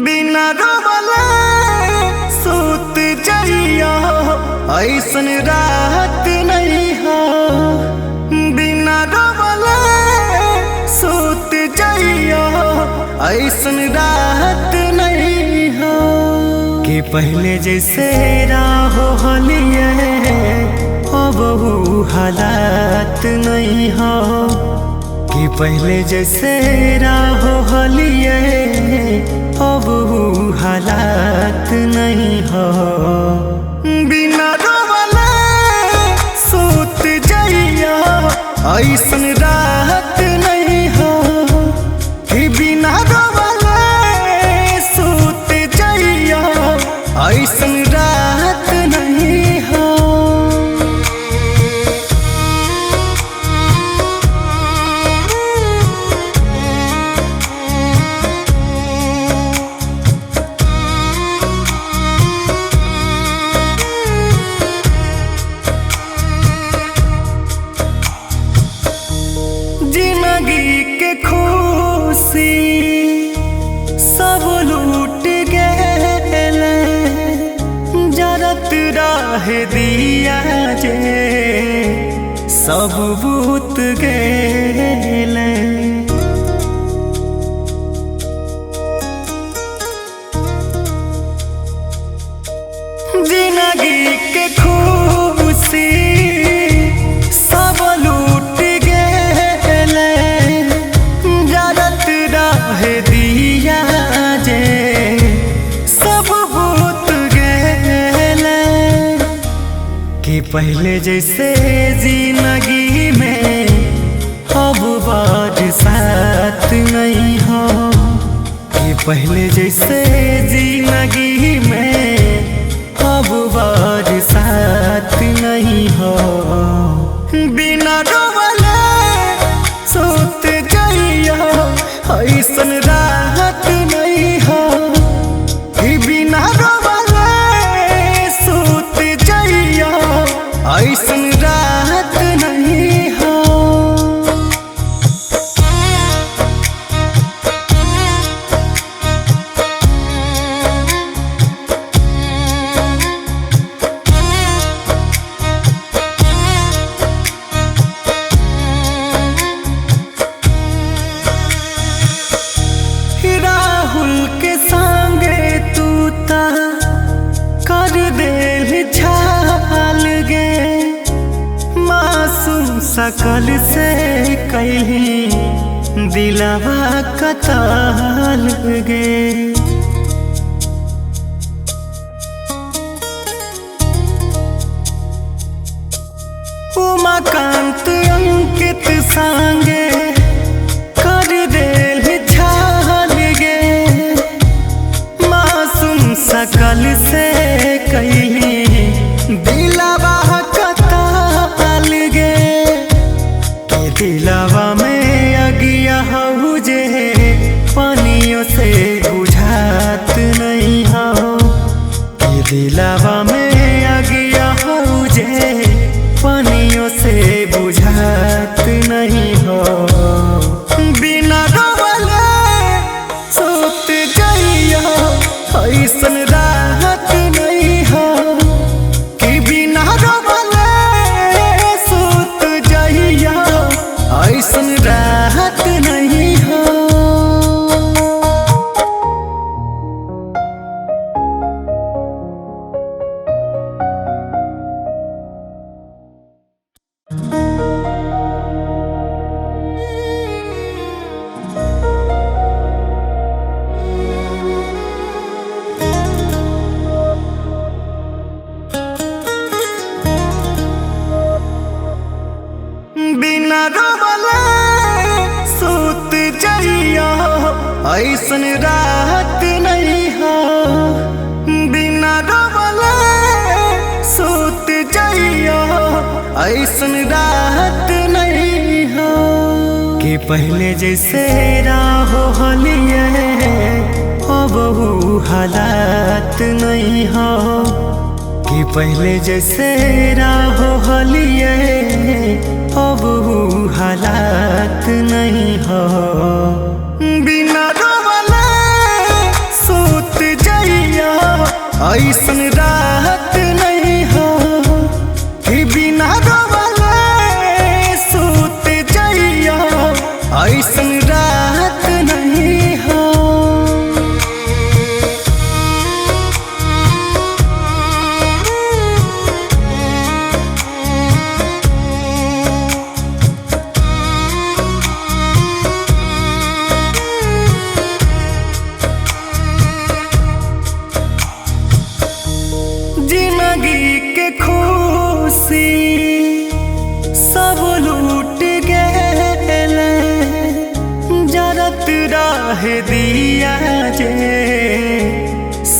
बिना रोवले सूत जइया ऐसन रात नहीं हो। बिना रोवले सूत जइया ऐसन रात नहीं हो। कि पहले जैसे राहो हलिए अब वो हालात नहीं हो। कि पहले जैसे राहो हलिए अब वो हालात नहीं हो। बिना रोवले सूत जइया ऐसन रात नहीं हो। कि बिना रोवले सूत जइया ऐसन रात नहीं हो। जिंदगी के खुशी सब लूट गेले जरत राह दिया जे सब बूत गेले। जिंदगी के खुशी सब लूट गेले जरत राह दिया जे सब बूत गेले। कि पहले जैसे जिंदगी में अब बरसात नहीं हो। कि पहले जैसे जिंदगी में अब बरसात नहीं हो। बिना रोवले सूत जइया ऐसन रात नहीं हो। कि बिना रोवले सूत जइया ऐसन रात नहीं हो। राहुल के संगे तू ता कर देल छाल गे मासूम सकल से कहीं दिलवा कताल गे। उमाकांत अंकित संगे कर देल छाल गे मासूम सकल से कहीं दिलवा कताल गे। के दिलवा में अगिया हो जे पानियों से बुझात नहीं हो। के दिलवा में अगिया हो जे पानियों से बुझात नहीं हो। बिना रोवले सूत जइया ऐसन रात नहीं हो। कि बिना रोवले सूत जइया ऐसन रात नहीं हो। बिना रोवले सूत जइया ऐसन रात नहीं हो। बिना रोवले सूत जइया ऐसन रात नहीं हो। कि पहले जैसे राहो हलिए अब वो हालात नहीं हो। कि पहले जैसे राहो हलिए अब वो हालात नहीं हो। बिना रोवले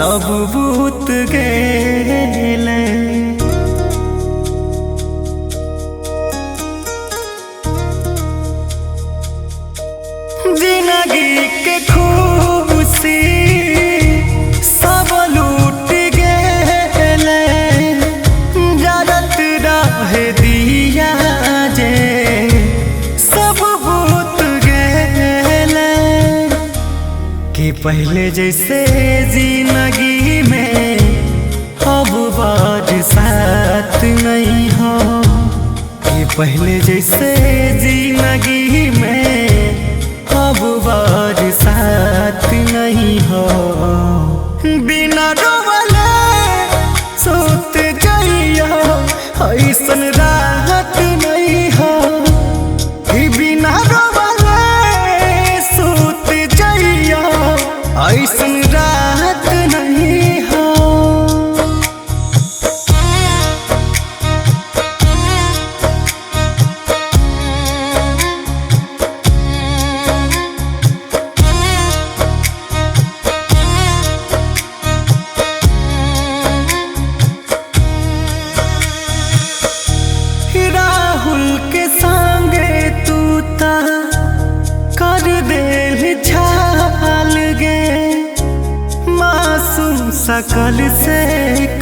सब बूत गेले। जिंदगी के खुशी सब लूट गेले, जरत रहे दिया जे सब बूत गेले। कि पहले जैसे जिंदगी में अब बरसात नहीं हो, कि पहले जैसे जिंदगी में अब बरसात नहीं हो। बिना रोवले सोत जाइयो ऐसन राहत नहीं हो, कि बिना रोवले सोत जाइयो ऐसन राहत नहीं हो। राहुल के संगे तू ता कर देल छाल गे, मासूम सकल से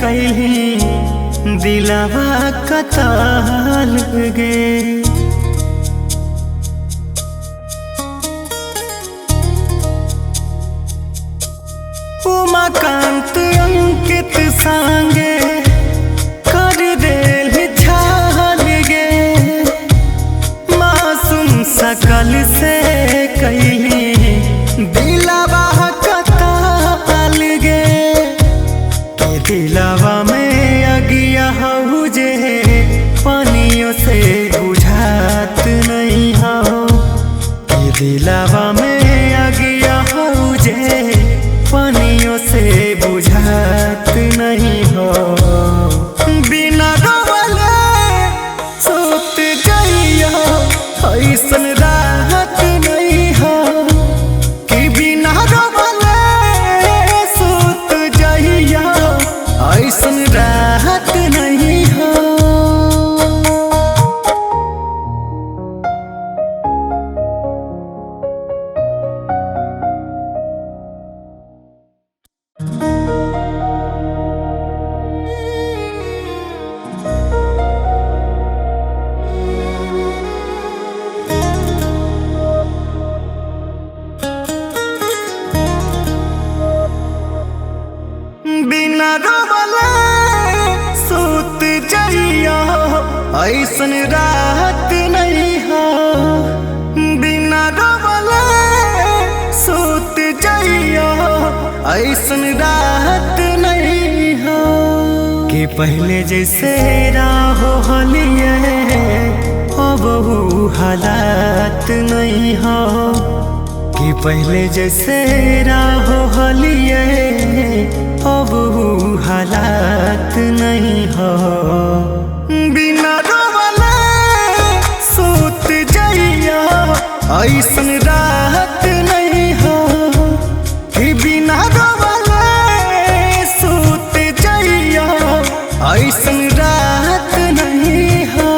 कहीं दिलवा कताल गे। उमाकांत अंकित संगे कर देल छाल गे, मासूम सकल से कहीं दिलवा कताल गे। के दिलवा में अगिया हो जे पानियों से बुझात नहीं हो, के दिलवा में अगिया हो जे पानियों से बुझात नहीं हो। बिना रोवले सोत जाइयो ऐसन राहत नहीं हो, कि बिना रोवले सोत जाइयो ऐसन राहत नहीं हो। बिना रोवले सोत जाइयो ऐसन राहत नहीं हो, बिना रोवले सोत जाइयो ऐसन राहत नहीं हो। कि पहले जैसे राहो हलिए अब वो हालात नहीं हो, कि पहले जैसे राहो हलिए अब वो हालात नहीं हो। बिना रोवले सोत जाइयो ऐसन राहत नहीं हो, कि बिना रोवले सोत जाइयो ऐसन राहत नहीं हो।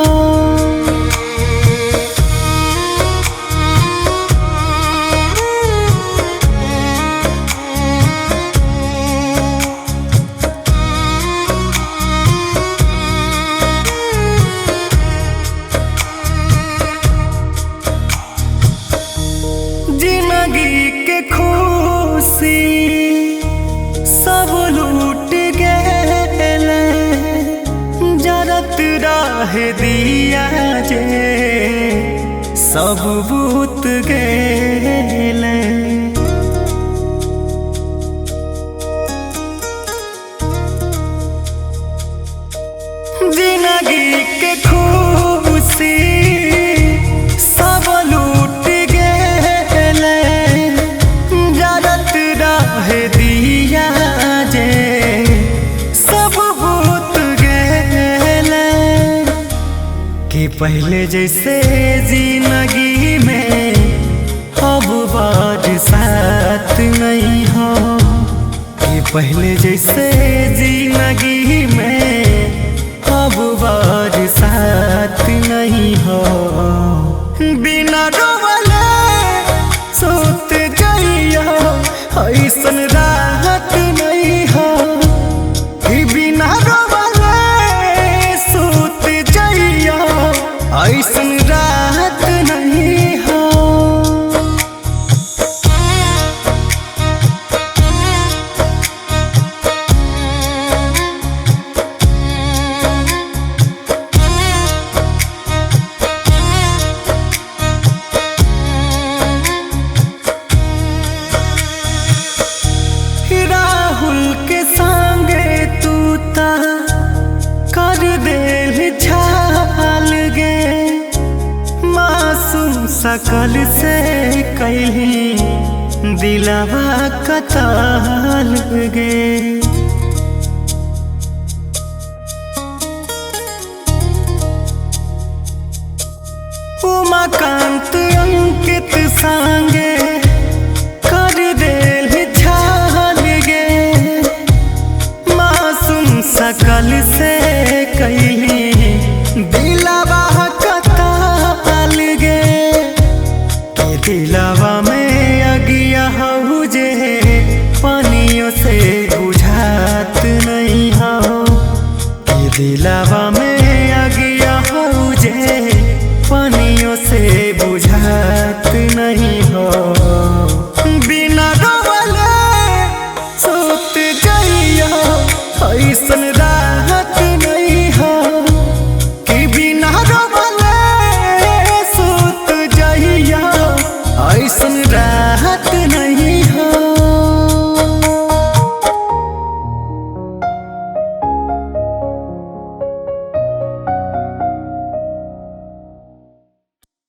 जिंदगी के खुशी सब लूट गेले, जरत रहे दिया जे सब बूत गेले। जिंदगी के खुशी सब लूट गेले, जरत रहे दिया जे सब बूत गेले। कि पहले जैसे जिंदगी में अब बरसात नहीं हो, कि पहले जैसे जिंदगी में अब बरसात नहीं हो। बिना रोवले सोत जाइया ऐसन राहत नहीं हो। बिना रोवले सोत जाइया ऐसन राहत नहीं हो। राहुल के संगे तू ता कर देल छाल गे। मासूम सकल से कैली दिलवा कताल गे। उमाकांत अंकित संगे